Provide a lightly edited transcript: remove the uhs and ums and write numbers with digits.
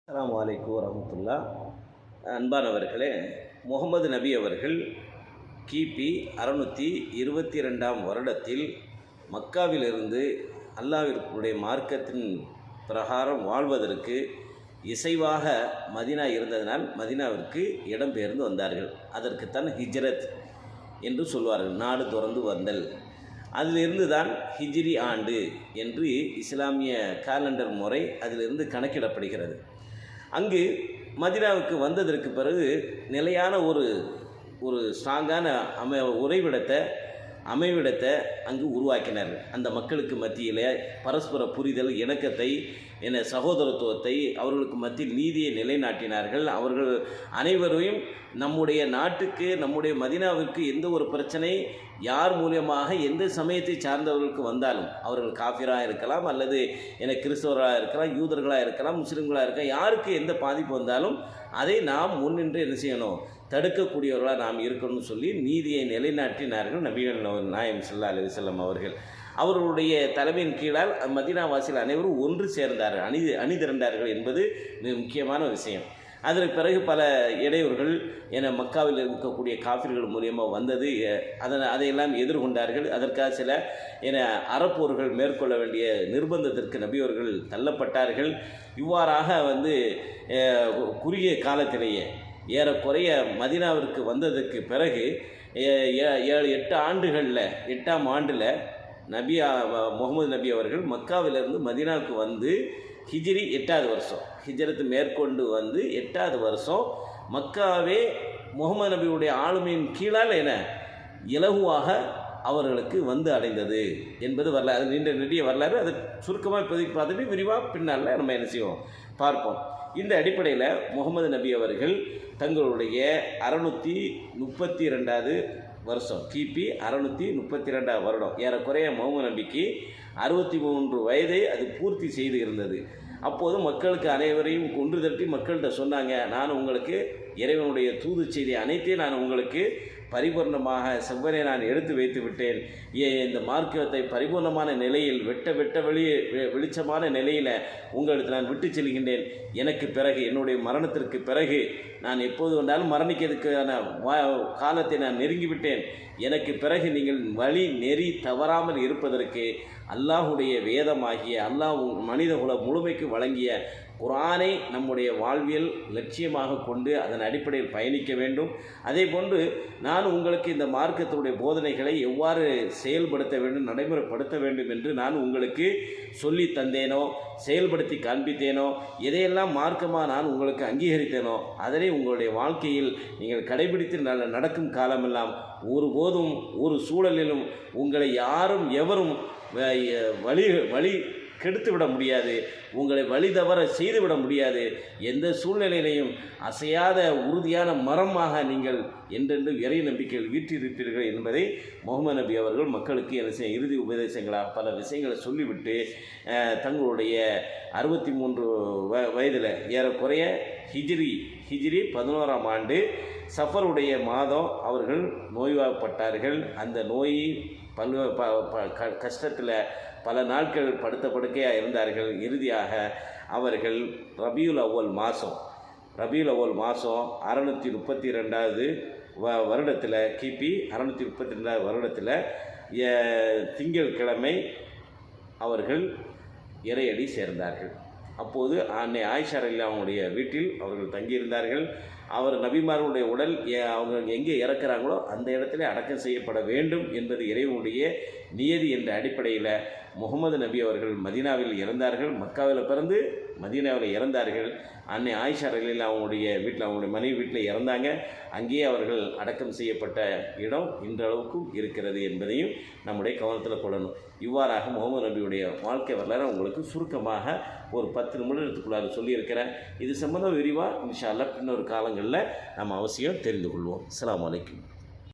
அஸ்ஸலாமு அலைக்கும் வரஹ்மத்துல்லாஹ். அன்பானவர்களே, முகமது நபி அவர்கள் கிபி 622ஆம் வருடத்தில் மக்காவிலிருந்து அல்லாஹ்விற்குடைய மார்க்கத்தின் பிரகாரம் வாழ்வதற்கு இசைவாக மதீனா இருந்ததனால் மதீனாவிற்கு இடம்பெயர்ந்து வந்தார்கள். அதற்குத்தான் ஹிஜ்ரத் என்று சொல்வார்கள், நாடு துறந்து வந்தல். அதிலிருந்து தான் ஹிஜ்ரி ஆண்டு என்று இஸ்லாமிய காலண்டர் முறை அதிலிருந்து கணக்கிடப்படுகிறது. அங்கு மதீனாவுக்கு வந்ததற்கு பிறகு நிலையான ஒரு ஸ்ட்ராங்கான அமைவிடத்தை அங்கு உருவாக்கினார்கள். அந்த மக்களுக்கு மத்தியில் பரஸ்பர புரிதல், இணக்கத்தை, சகோதரத்துவத்தை, அவர்களுக்கு மத்தியில் நீதியை நிலைநாட்டினார்கள். அவர்கள் அனைவரையும் நம்முடைய நாட்டுக்கு, நம்முடைய மதீனாவிற்கு எந்த ஒரு பிரச்சனை யார் மூலியமாக எந்த சமயத்தை சார்ந்தவர்களுக்கு வந்தாலும், அவர்கள் காஃபிராக இருக்கலாம், அல்லது கிறிஸ்தவராக இருக்கலாம், யூதர்களாக இருக்கலாம், முஸ்லீம்களாக இருக்கலாம், யாருக்கு எந்த பாதிப்பு வந்தாலும் அதை நாம் முன்னின்று என்ன செய்யணும், தடுக்கக்கூடியவர்களாக நாம் இருக்கணும்னு சொல்லி நீதியை நிலைநாட்டினார்கள் நபிகள் நாயகம் ஸல்லல்லாஹு அலைஹி வஸல்லம் அவர்கள். அவர்களுடைய தலைமையின் கீழால் மதீனாவாசிகள் அனைவரும் ஒன்று சேர்ந்தார்கள், அணிதிரண்டார்கள் என்பது மிக முக்கியமான விஷயம். அதற்கு பிறகு பல இடையூறுகள் மக்காவில் இருக்கக்கூடிய காஃபிர்கள் மூலியமாக வந்தது. அதையெல்லாம் எதிர்கொண்டார்கள். அதற்காக சில அறப்போர்கள் மேற்கொள்ள வேண்டிய நிர்பந்தத்திற்கு நபியவர்கள் தள்ளப்பட்டார்கள். இவ்வாறாக குறுகிய காலத்திலேயே ஏறக்குறைய மதீனாவிற்கு வந்ததற்கு பிறகு 7-8 ஆண்டுகளில் 8ஆம் ஆண்டில் முகமது நபி அவர்கள் மக்காவிலிருந்து மதீனாவுக்கு வந்து ஹிஜ்ரி 8வது வருஷம், ஹிஜ்ரத்து மேற்கொண்டு வந்து 8வது வருஷம் மக்காவே முகமது நபியுடைய ஆளுமையின் கீழால் இலகுவாக அவர்களுக்கு வந்து அடைந்தது என்பது வரலாறு. அது நெடிய வரலாறு. அது சுருக்கமாக இப்போதைக்கு பார்த்துட்டு விரிவாக பின்னால் நம்ம என்ன செய்வோம் பார்ப்போம். இந்த அடிப்படையில் முகமது நபி அவர்கள் தங்களுடைய 632வது வருஷம், கிபி 632 வருடம், ஏறக்குறைய முகமது நபிக்கு 63 வயதை அது பூர்த்தி செய்து இருந்தது. அப்போது மக்களுக்கு அனைவரையும் கொன்று திரட்டி மக்கள்கிட்ட சொன்னாங்க, நான் உங்களுக்கு இறைவனுடைய தூது செய்தி அனைத்தையும் நான் உங்களுக்கு பரிபூர்ணமாக செவ்வனே நான் எடுத்து வைத்து விட்டேன். இந்த மார்க்கத்தை பரிபூர்ணமான நிலையில் வெளிச்சமான நிலையில் உங்களுக்கு நான் விட்டு செல்கின்றேன். எனக்கு பிறகு, என்னுடைய மரணத்திற்கு பிறகு, நான் எப்போது வந்தாலும் மரணிக்கிறதுக்கான காலத்தை நான் நெருங்கிவிட்டேன். எனக்கு பிறகு நீங்கள் வழி நெறி தவறாமல் இருப்பதற்கு அல்லாஹுடைய வேதமாகிய அல்லாஹ் மனிதகுல முழுமைக்கு வழங்கிய குர்ஆனை நம்முடைய வாழ்வியல் லட்சியமாக கொண்டு அதன் அடிப்படையில் பயணிக்க வேண்டும். அதே போன்று நான் உங்களுக்கு இந்த மார்க்கத்தினுடைய போதனைகளை எவ்வாறு செயல்படுத்த வேண்டும், நடைமுறைப்படுத்த வேண்டும் என்று நான் உங்களுக்கு சொல்லி தந்தேனோ, செயல்படுத்தி காண்பித்தேனோ, எதையெல்லாம் மார்க்கமாக நான் உங்களுக்கு அங்கீகரித்தேனோ அதனை உங்களுடைய வாழ்க்கையில் நீங்கள் கடைபிடித்து நடக்கும் காலமெல்லாம் ஒருபோதும் ஒரு சூழலிலும் உங்களை யாரும் எவரும் வழி கெடுத்து விட முடியாது, உங்களை வழி தவற செய்துவிட முடியாது. எந்த சூழ்நிலையிலையும் அசையாத உறுதியான மரமாக நீங்கள் என்றென்று இறை நம்பிக்கையில் வீற்றிருப்பீர்கள் என்பதை முகமது நபி அவர்கள் மக்களுக்கு இறுதி உபதேசங்களாக பல விஷயங்களை சொல்லிவிட்டு தங்களுடைய 63 வயதில் ஏறக்குறைய ஹிஜ்ரி 11ஆம் ஆண்டு சஃபருடைய மாதம் அவர்கள் நோய்வாய்ப்பட்டார்கள். அந்த நோய் கஷ்டத்தில் பல நாட்கள் படுத்த படுக்கையாக இருந்தார்கள். இறுதியாக அவர்கள் ரபியுல் அவ்வல் மாதம் 632வது வருடத்தில், கிபி 632வது வருடத்தில் திங்கட்கிழமை அவர்கள் இறையடி சேர்ந்தார்கள். அப்போது அன்னை ஆயிஷா ரலியல்லாஹு அவங்களுடைய வீட்டில் அவர்கள் தங்கியிருந்தார்கள். அவர் நபிமார்களுடைய உடல் அவங்க எங்கே இறக்குறாங்களோ அந்த இடத்துல அடக்கம் செய்யப்பட வேண்டும் என்பது இறைவனுடைய நியதி என்ற அடிப்படையில் முகமது நபி அவர்கள் மதீனாவில் இறந்தார்கள். மக்காவில் பிறந்து மதீனாவில் இறந்தார்கள். அன்னை ஆயிஷா ரலியல்லாஹு அவங்களுடைய வீட்டில், அவங்களுடைய மனைவி வீட்டில் இறந்தாங்க. அங்கேயே அவர்கள் அடக்கம் செய்யப்பட்ட இடம் இன்றளவுக்கும் இருக்கிறது என்பதையும் நம்முடைய கவனத்தில் கொள்ளணும். இவ்வாறாக முகமது நபியுடைய வாழ்க்கை வரலாறு உங்களுக்கு சுருக்கமாக ஒரு 10 நிமிடத்துக்குள்ளாக சொல்லியிருக்கிறேன். இது சம்பந்தம் விரிவாக இன்ஷா அல்லாஹ் இன்னொரு காலங்களில் நம்ம அவசியம் தெரிந்து கொள்வோம். அஸ்ஸலாமு அலைக்கும்.